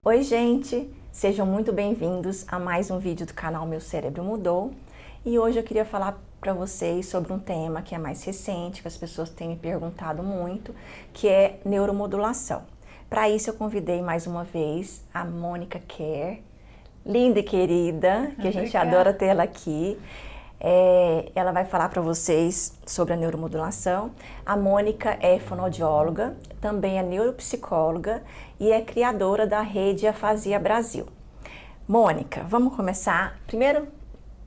Oi, gente! Sejam muito bem-vindos a mais um vídeo do canal Meu Cérebro Mudou. E hoje eu queria falar para vocês sobre um tema que é mais recente, que as pessoas têm me perguntado muito, que é neuromodulação. Para isso eu convidei mais uma vez a Mônica Kerr, linda e querida, que a gente adora tê-la aqui. Ela vai falar para vocês sobre a neuromodulação. A Mônica é fonoaudióloga, também é neuropsicóloga e é criadora da rede Afasia Brasil. Mônica, vamos começar? Primeiro,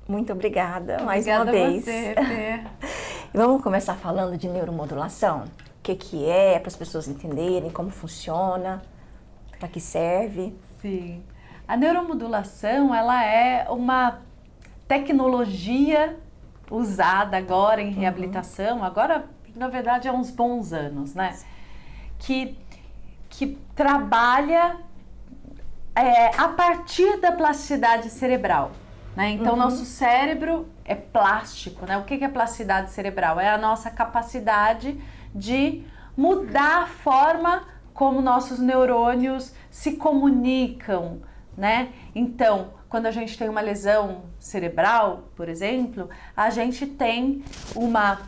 muito obrigada mais uma vez. Obrigada a você, Vamos começar falando de neuromodulação? O que é, para as pessoas entenderem como funciona, para que serve? Sim. A neuromodulação, ela é uma tecnologia usada agora em reabilitação, agora, na verdade, há uns bons anos, né? Que trabalha a partir da plasticidade cerebral, né? Então, nosso cérebro é plástico, né? O que é plasticidade cerebral? É a nossa capacidade de mudar a forma como nossos neurônios se comunicam, né? Então, quando a gente tem uma lesão cerebral, por exemplo, a gente tem uma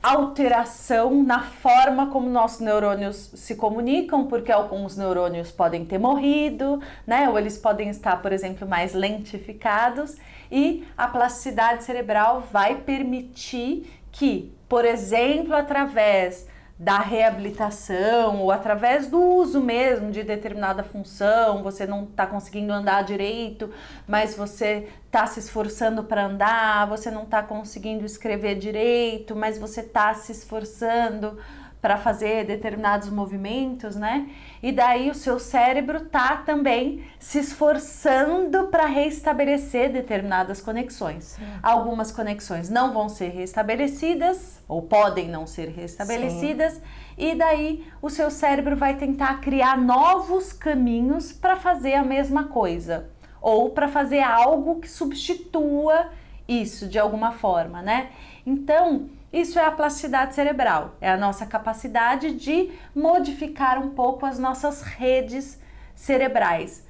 alteração na forma como nossos neurônios se comunicam, porque alguns neurônios podem ter morrido, né? Ou eles podem estar, por exemplo, mais lentificados, e a plasticidade cerebral vai permitir que, por exemplo, através da reabilitação ou através do uso mesmo de determinada função, você não está conseguindo andar direito, mas você está se esforçando para andar, você não está conseguindo escrever direito, mas você está se esforçando para fazer determinados movimentos, né? E daí o seu cérebro tá também se esforçando para reestabelecer determinadas conexões. Algumas conexões não vão ser restabelecidas, ou podem não ser restabelecidas, e daí o seu cérebro vai tentar criar novos caminhos para fazer a mesma coisa, ou para fazer algo que substitua isso de alguma forma, né? Então, isso é a plasticidade cerebral, é a nossa capacidade de modificar um pouco as nossas redes cerebrais.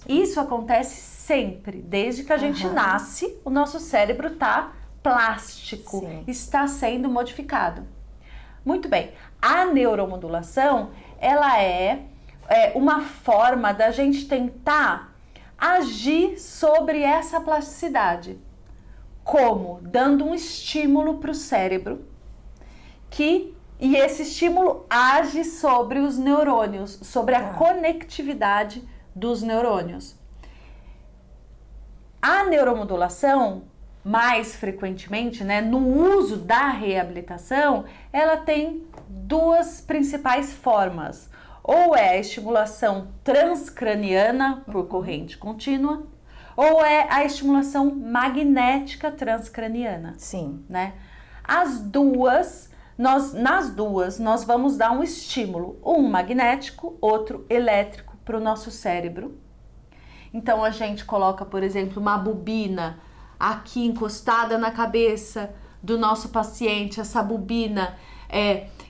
Isso acontece sempre, desde que a gente nasce, o nosso cérebro está plástico, está sendo modificado. Muito bem, a neuromodulação, ela é uma forma da gente tentar agir sobre essa plasticidade. Como? Dando um estímulo para o cérebro e esse estímulo age sobre os neurônios, sobre a conectividade dos neurônios. A neuromodulação, mais frequentemente, né, no uso da reabilitação, ela tem duas principais formas. Ou é a estimulação transcraniana por corrente contínua, ou é a estimulação magnética transcraniana. Sim. Né? Nas duas, nós vamos dar um estímulo, um magnético, outro elétrico para o nosso cérebro. Então, a gente coloca, por exemplo, uma bobina aqui encostada na cabeça do nosso paciente. Essa bobina,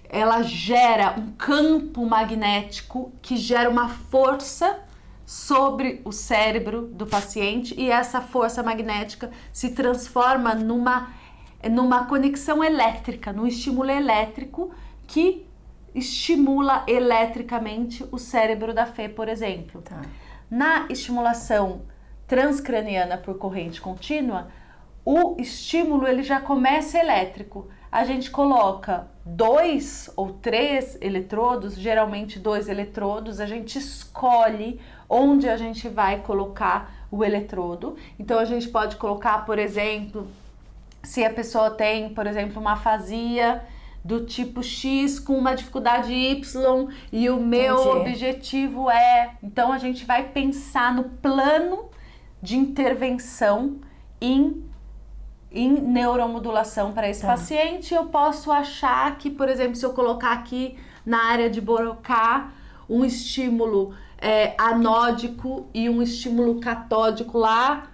ela gera um campo magnético que gera uma força sobre o cérebro do paciente, e essa força magnética se transforma numa conexão elétrica, num estímulo elétrico que estimula eletricamente o cérebro da Fê, por exemplo. Na estimulação transcraniana por corrente contínua, o estímulo ele já começa elétrico. A gente coloca 2 ou 3 eletrodos, geralmente 2 eletrodos, a gente escolhe onde a gente vai colocar o eletrodo. Então, a gente pode colocar, por exemplo, se a pessoa tem, por exemplo, uma afasia do tipo X com uma dificuldade Y e o meu objetivo é... Então, a gente vai pensar no plano de intervenção em neuromodulação para esse paciente. Eu posso achar que, por exemplo, se eu colocar aqui na área de Broca um estímulo anódico e um estímulo catódico lá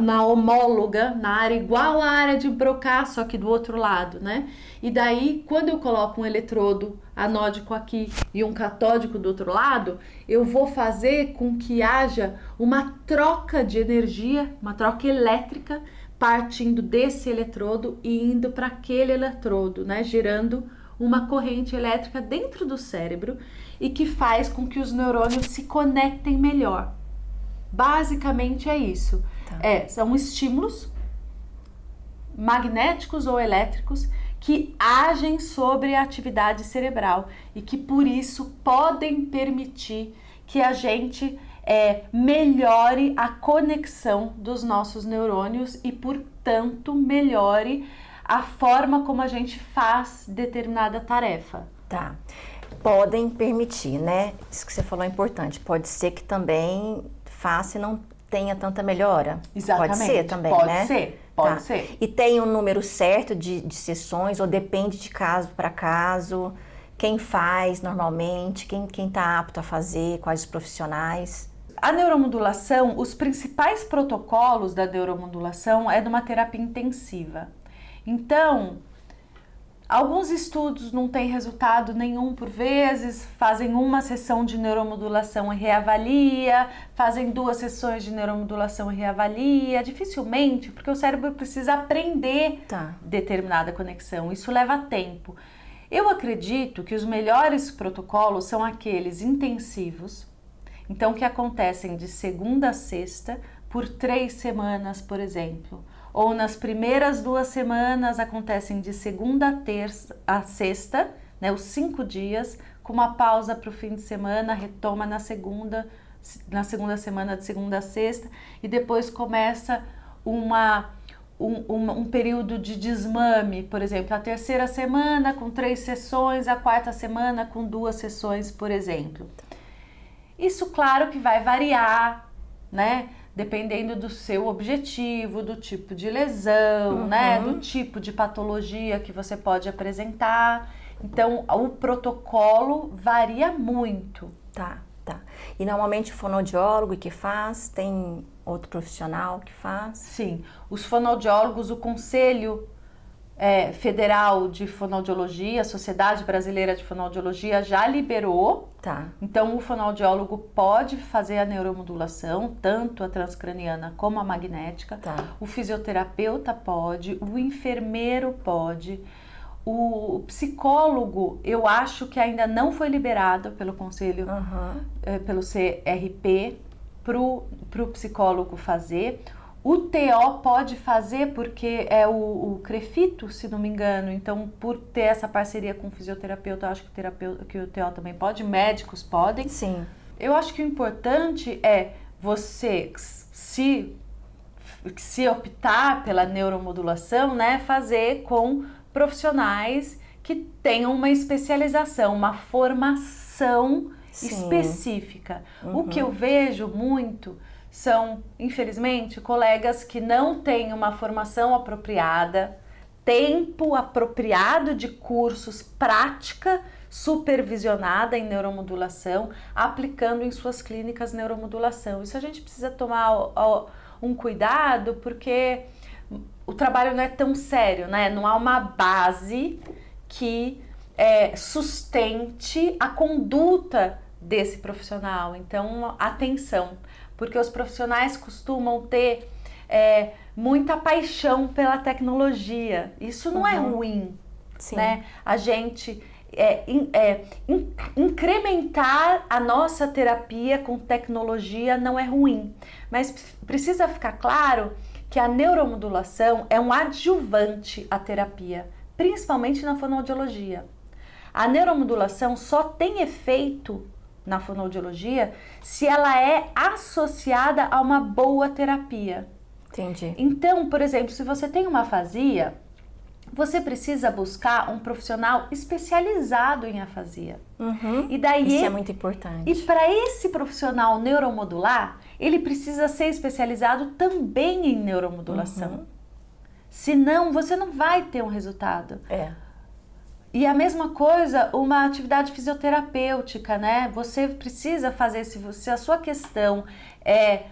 na homóloga, na área igual à área de Broca, só que do outro lado, né? E daí, quando eu coloco um eletrodo anódico aqui e um catódico do outro lado, eu vou fazer com que haja uma troca de energia, uma troca elétrica, partindo desse eletrodo e indo para aquele eletrodo, né? Gerando uma corrente elétrica dentro do cérebro e que faz com que os neurônios se conectem melhor. Basicamente é isso. Tá. São estímulos magnéticos ou elétricos que agem sobre a atividade cerebral e que por isso podem permitir que a gente melhore a conexão dos nossos neurônios e, portanto, melhore a forma como a gente faz determinada tarefa. Tá. Podem permitir, né? Isso que você falou é importante. Pode ser que também faça e não tenha tanta melhora. Exatamente. Pode ser também, pode né? Ser. Tá. Pode ser. E tem um número certo de sessões ou depende de caso para caso? Quem faz normalmente? Quem está apto a fazer? Quais os profissionais? A neuromodulação, os principais protocolos da neuromodulação é numa terapia intensiva. Então, alguns estudos não têm resultado nenhum por vezes, fazem uma sessão de neuromodulação e reavalia, fazem 2 sessões de neuromodulação e reavalia, dificilmente, porque o cérebro precisa aprender determinada conexão, isso leva tempo. Eu acredito que os melhores protocolos são aqueles intensivos, então que acontecem de segunda a sexta por 3 semanas, por exemplo. Ou nas primeiras 2 semanas acontecem de segunda a terça a sexta, né, os 5 dias, com uma pausa para o fim de semana, retoma na segunda semana de segunda a sexta, e depois começa um período de desmame, por exemplo, a 3ª semana com 3 sessões, a 4ª semana com 2 sessões, por exemplo. Isso, claro, que vai variar, né? Dependendo do seu objetivo, do tipo de lesão, né? Do tipo de patologia que você pode apresentar. Então, o protocolo varia muito. Tá. E normalmente o fonoaudiólogo que faz, tem outro profissional que faz? Sim, os fonoaudiólogos, o Conselho Federal de Fonoaudiologia, a Sociedade Brasileira de Fonoaudiologia já liberou. Tá. Então, o fonoaudiólogo pode fazer a neuromodulação, tanto a transcraniana como a magnética. Tá. O fisioterapeuta pode, o enfermeiro pode. O psicólogo, eu acho que ainda não foi liberado pelo Conselho, pelo CRP, para o psicólogo fazer. O TO pode fazer porque é o CREFITO, se não me engano. Então, por ter essa parceria com o fisioterapeuta, eu acho que o TO também pode, médicos podem. Sim. Eu acho que o importante é você, se optar pela neuromodulação, né, fazer com profissionais que tenham uma especialização, uma formação específica. O que eu vejo muito são, infelizmente, colegas que não têm uma formação apropriada, tempo apropriado de cursos, prática supervisionada em neuromodulação, aplicando em suas clínicas neuromodulação. Isso a gente precisa tomar um cuidado, porque o trabalho não é tão sério, né? Não há uma base que sustente a conduta desse profissional. Então, atenção, porque os profissionais costumam ter muita paixão pela tecnologia. Isso não é ruim, né? A gente incrementar a nossa terapia com tecnologia não é ruim, mas precisa ficar claro que a neuromodulação é um adjuvante à terapia, principalmente na fonoaudiologia. A neuromodulação só tem efeito na fonoaudiologia se ela é associada a uma boa terapia. Entendi. Então, por exemplo, se você tem uma afasia, você precisa buscar um profissional especializado em afasia. E daí isso é muito importante. E para esse profissional neuromodular, ele precisa ser especializado também em neuromodulação. Senão, você não vai ter um resultado. E a mesma coisa, uma atividade fisioterapêutica, né? Você precisa fazer, se a sua questão é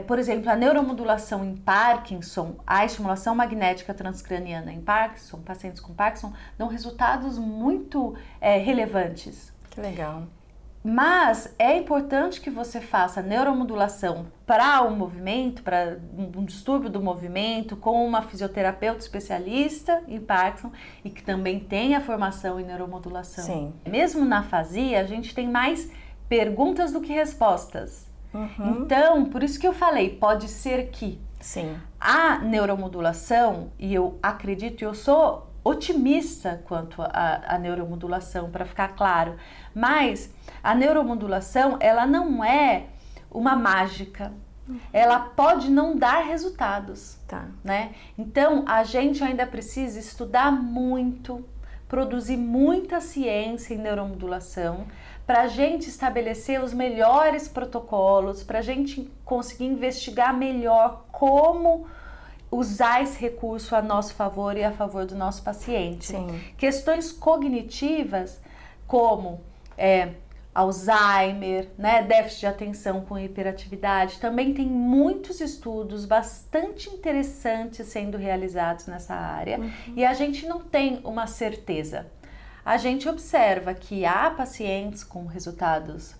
por exemplo, a neuromodulação em Parkinson, a estimulação magnética transcraniana em Parkinson, pacientes com Parkinson, dão resultados muito relevantes. Que legal. Mas é importante que você faça neuromodulação para o movimento, para um distúrbio do movimento, com uma fisioterapeuta especialista em Parkinson e que também tenha formação em neuromodulação. Sim. Mesmo na afasia, a gente tem mais perguntas do que respostas. Então, por isso que eu falei, pode ser que Sim. a neuromodulação, e eu acredito, eu sou otimista quanto à neuromodulação, para ficar claro, mas a neuromodulação, ela não é uma mágica, ela pode não dar resultados, Tá. né? Então, a gente ainda precisa estudar muito, produzir muita ciência em neuromodulação, para a gente estabelecer os melhores protocolos, para a gente conseguir investigar melhor como usar esse recurso a nosso favor e a favor do nosso paciente. Sim. Questões cognitivas como Alzheimer, né, déficit de atenção com hiperatividade, também tem muitos estudos bastante interessantes sendo realizados nessa área e a gente não tem uma certeza. A gente observa que há pacientes com resultados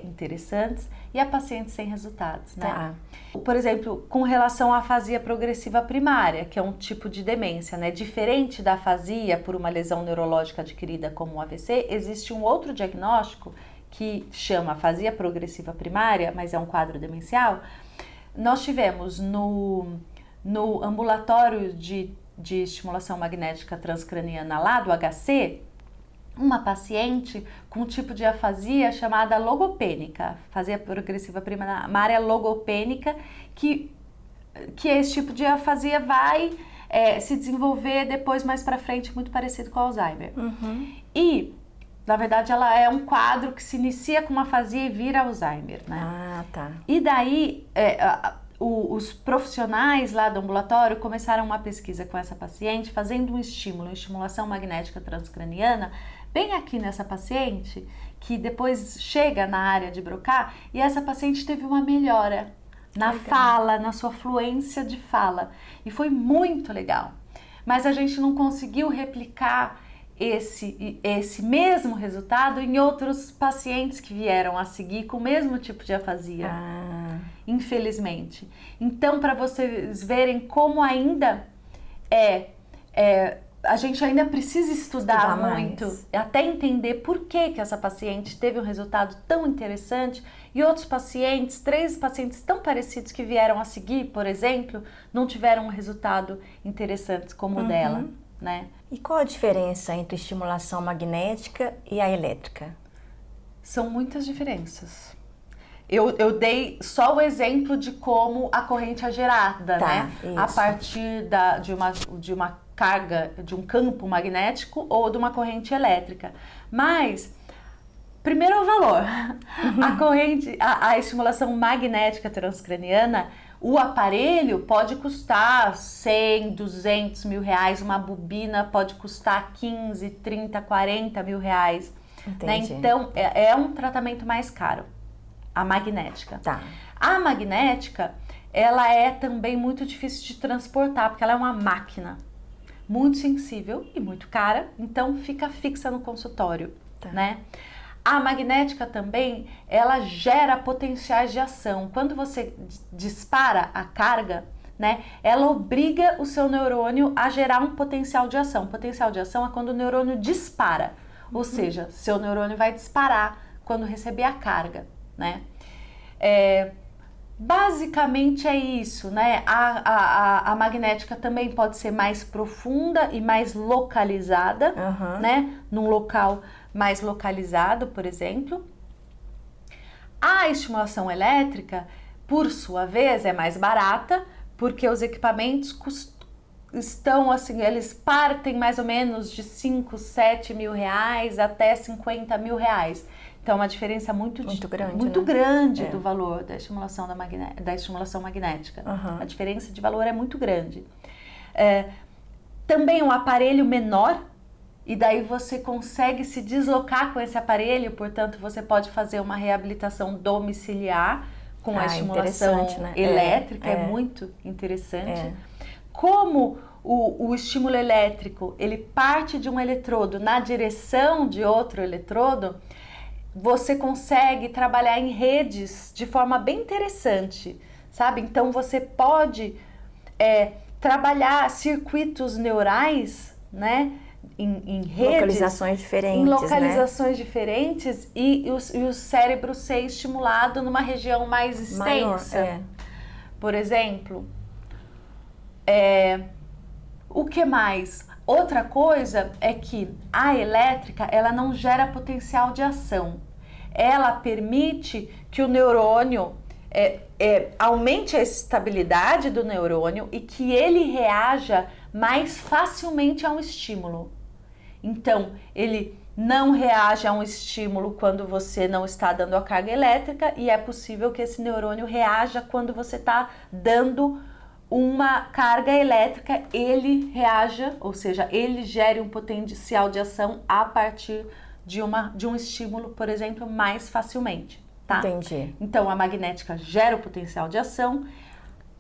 interessantes e há pacientes sem resultados, né? Tá. Por exemplo, com relação à afasia progressiva primária, que é um tipo de demência, né? Diferente da afasia por uma lesão neurológica adquirida como um AVC, existe um outro diagnóstico que chama afasia progressiva primária, mas é um quadro demencial. Nós tivemos no ambulatório de estimulação magnética transcraniana lá do HC, uma paciente com um tipo de afasia chamada logopênica, afasia progressiva primária logopênica, que esse tipo de afasia vai se desenvolver depois, mais para frente, muito parecido com o Alzheimer. E, na verdade, ela é um quadro que se inicia com uma afasia e vira Alzheimer, né? Ah, tá. E daí, os profissionais lá do ambulatório começaram uma pesquisa com essa paciente, fazendo estimulação magnética transcraniana, bem aqui nessa paciente, que depois chega na área de Broca, e essa paciente teve uma melhora na fala, na sua fluência de fala. E foi muito legal. Mas a gente não conseguiu replicar esse mesmo resultado em outros pacientes que vieram a seguir com o mesmo tipo de afasia. Infelizmente. Então, para vocês verem como ainda a gente ainda precisa estudar muito, até entender por que essa paciente teve um resultado tão interessante e outros pacientes, 3 pacientes tão parecidos que vieram a seguir, por exemplo, não tiveram um resultado interessante como o dela, né? E qual a diferença entre estimulação magnética e a elétrica? São muitas diferenças. Eu dei só o exemplo de como a corrente é gerada, né? Isso. A partir de uma carga, de um campo magnético ou de uma corrente elétrica. Mas, primeiro é o valor. A corrente, a estimulação magnética transcraniana, o aparelho pode custar 100, 200 mil reais, uma bobina pode custar 15, 30, 40 mil reais. Né? Então, é um tratamento mais caro. A magnética. Tá. A magnética, ela é também muito difícil de transportar, porque ela é uma máquina muito sensível e muito cara, então fica fixa no consultório, né? A magnética também, ela gera potenciais de ação. Quando você dispara a carga, né, ela obriga o seu neurônio a gerar um potencial de ação. Potencial de ação é quando o neurônio dispara, ou seja, seu neurônio vai disparar quando receber a carga, né? Basicamente é isso, né? A magnética também pode ser mais profunda e mais localizada, né? Num local mais localizado, por exemplo. A estimulação elétrica, por sua vez, é mais barata, porque os equipamentos estão assim, eles partem mais ou menos de 5, 7 mil reais até 50 mil reais. Então, é uma diferença muito grande do valor da estimulação, da estimulação magnética. A diferença de valor é muito grande. Também um aparelho menor, e daí você consegue se deslocar com esse aparelho, portanto, você pode fazer uma reabilitação domiciliar com a estimulação né? elétrica, é muito interessante. Como o estímulo elétrico, ele parte de um eletrodo na direção de outro eletrodo, você consegue trabalhar em redes de forma bem interessante, sabe? Então você pode trabalhar circuitos neurais, né? Em redes, localizações diferentes, em localizações diferentes e o cérebro ser estimulado numa região mais extensa. Maior, Por exemplo, o que mais? Outra coisa é que a elétrica, ela não gera potencial de ação. Ela permite que o neurônio aumente a estabilidade do neurônio e que ele reaja mais facilmente a um estímulo. Então, ele não reage a um estímulo quando você não está dando a carga elétrica e é possível que esse neurônio reaja quando você está dando uma carga elétrica, ele reaja, ou seja, ele gere um potencial de ação a partir de um estímulo, por exemplo, mais facilmente. Tá? Entendi. Então, a magnética gera o potencial de ação,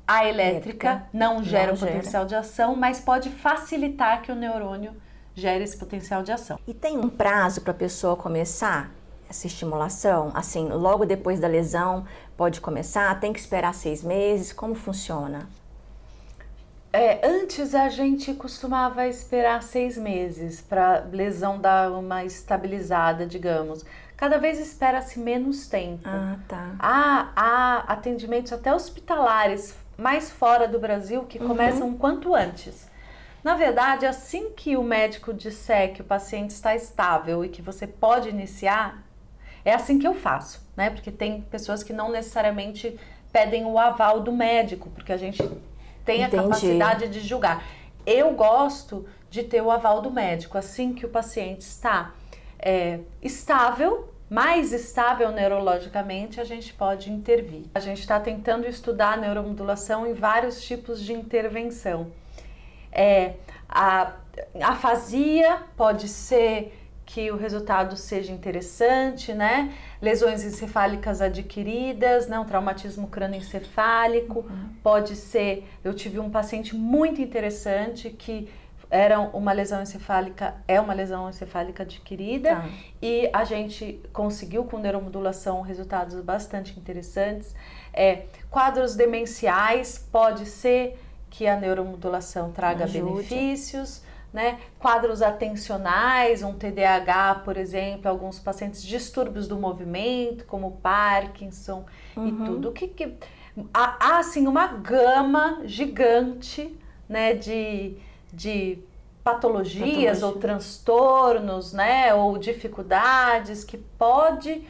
a elétrica não gera o potencial de ação, mas pode facilitar que o neurônio gere esse potencial de ação. E tem um prazo para a pessoa começar essa estimulação? Assim, logo depois da lesão pode começar? Tem que esperar 6 meses? Como funciona? Antes a gente costumava esperar 6 meses para a lesão dar uma estabilizada, digamos. Cada vez espera-se menos tempo. Ah, tá. Há atendimentos até hospitalares mais fora do Brasil que começam quanto antes. Na verdade, assim que o médico disser que o paciente está estável e que você pode iniciar, é assim que eu faço, né? Porque tem pessoas que não necessariamente pedem o aval do médico, porque a gente tem a capacidade de julgar. Eu gosto de ter o aval do médico, assim que o paciente está estável, mais estável neurologicamente, a gente pode intervir. A gente está tentando estudar a neuromodulação em vários tipos de intervenção. A afasia pode ser que o resultado seja interessante, né? Lesões encefálicas adquiridas, né? Um traumatismo crânioencefálico, pode ser... Eu tive um paciente muito interessante que era uma lesão encefálica, uma lesão encefálica adquirida, e a gente conseguiu com neuromodulação resultados bastante interessantes. Quadros demenciais, pode ser que a neuromodulação traga benefícios, né? Quadros atencionais, um TDAH, por exemplo, alguns pacientes distúrbios do movimento, como Parkinson e tudo. Há assim uma gama gigante, né, de patologias ou transtornos, né, ou dificuldades que pode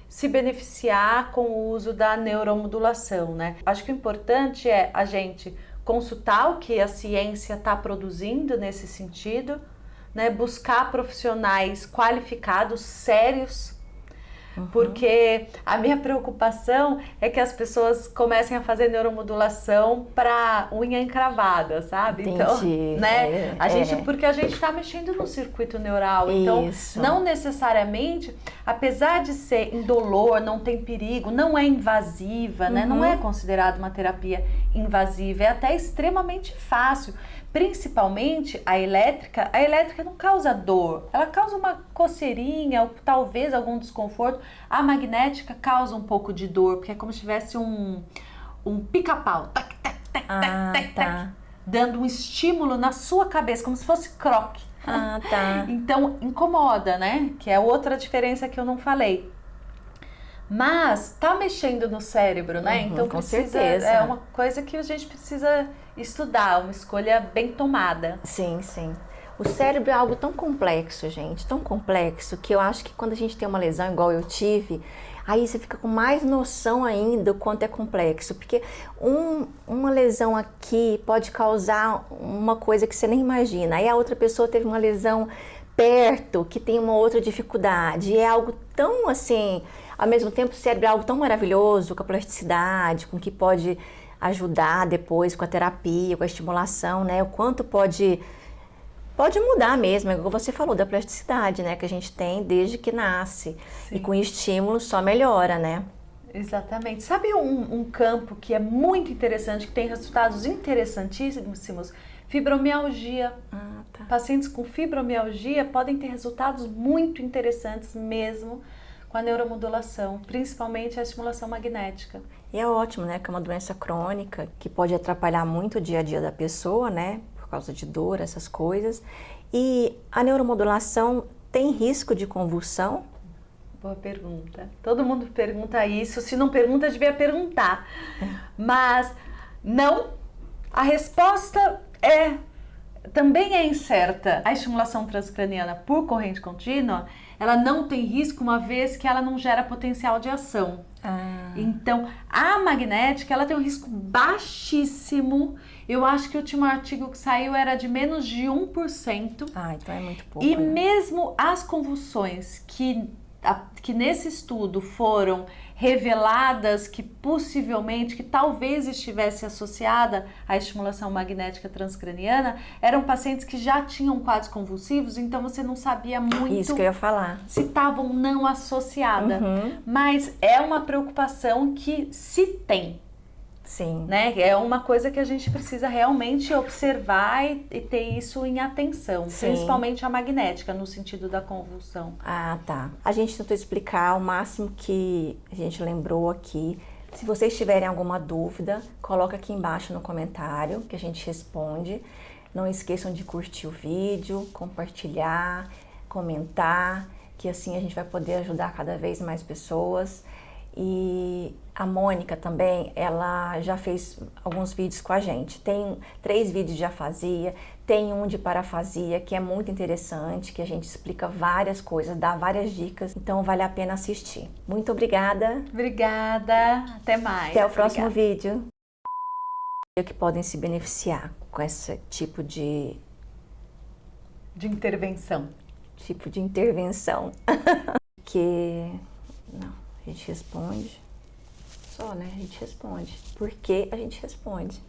se beneficiar com o uso da neuromodulação, né? Acho que o importante é a gente consultar o que a ciência está produzindo nesse sentido, né? Buscar profissionais qualificados, sérios, porque a minha preocupação é que as pessoas comecem a fazer neuromodulação para unha encravada, sabe? Entendi. Então, né? Porque a gente está mexendo no circuito neural, então não necessariamente, apesar de ser indolor, não tem perigo, não é invasiva, né? Não é considerado uma terapia invasiva, é até extremamente fácil. Principalmente a elétrica não causa dor, ela causa uma coceirinha ou talvez algum desconforto. A magnética causa um pouco de dor, porque é como se tivesse um pica-pau, tac, tac, tac, tac, tac, dando um estímulo na sua cabeça, como se fosse croque. Então incomoda, né? Que é outra diferença que eu não falei. Mas tá mexendo no cérebro, né? Então com certeza. É uma coisa que a gente precisa estudar, uma escolha bem tomada. Sim, sim. O cérebro é algo tão complexo, gente, tão complexo, que eu acho que quando a gente tem uma lesão igual eu tive, aí você fica com mais noção ainda do quanto é complexo, porque uma lesão aqui pode causar uma coisa que você nem imagina, aí a outra pessoa teve uma lesão perto, que tem uma outra dificuldade, e é algo tão assim, ao mesmo tempo o cérebro é algo tão maravilhoso, com a plasticidade, com que pode ajudar depois com a terapia, com a estimulação, né, o quanto pode mudar mesmo, como você falou, da plasticidade, né, que a gente tem desde que nasce. Sim. E com estímulo só melhora, né? Exatamente. Sabe um campo que é muito interessante, que tem resultados interessantíssimos? Fibromialgia. Ah, tá. Pacientes com fibromialgia podem ter resultados muito interessantes mesmo com a neuromodulação, principalmente a estimulação magnética. E é ótimo, né, que é uma doença crônica que pode atrapalhar muito o dia a dia da pessoa, né, por causa de dor, essas coisas. E a neuromodulação tem risco de convulsão? Boa pergunta. Todo mundo pergunta isso. Se não pergunta, devia perguntar. Mas não. A resposta também é incerta. A estimulação transcraniana por corrente contínua, ela não tem risco uma vez que ela não gera potencial de ação. Então, a magnética, ela tem um risco baixíssimo. Eu acho que o último artigo que saiu era de menos de 1%. Então é muito pouco. E né? mesmo as convulsões que nesse estudo foram reveladas que possivelmente, que talvez estivesse associada à estimulação magnética transcraniana, eram pacientes que já tinham quadros convulsivos, então você não sabia muito Isso que eu ia falar. se estavam não associadas. Mas é uma preocupação que se tem. Sim. Né? É uma coisa que a gente precisa realmente observar e ter isso em atenção, Sim. principalmente a magnética, no sentido da convulsão. Tá. A gente tentou explicar o máximo que a gente lembrou aqui. Se vocês tiverem alguma dúvida, coloca aqui embaixo no comentário que a gente responde. Não esqueçam de curtir o vídeo, compartilhar, comentar, que assim a gente vai poder ajudar cada vez mais pessoas. E a Mônica também, ela já fez alguns vídeos com a gente. Tem 3 vídeos de afasia, tem um de parafasia, que é muito interessante, que a gente explica várias coisas, dá várias dicas, então vale a pena assistir. Muito obrigada. Obrigada, até mais. Até o próximo vídeo. Que podem se beneficiar com esse tipo de intervenção. Que não, a gente responde. Só, né? A gente responde. Porque a gente responde.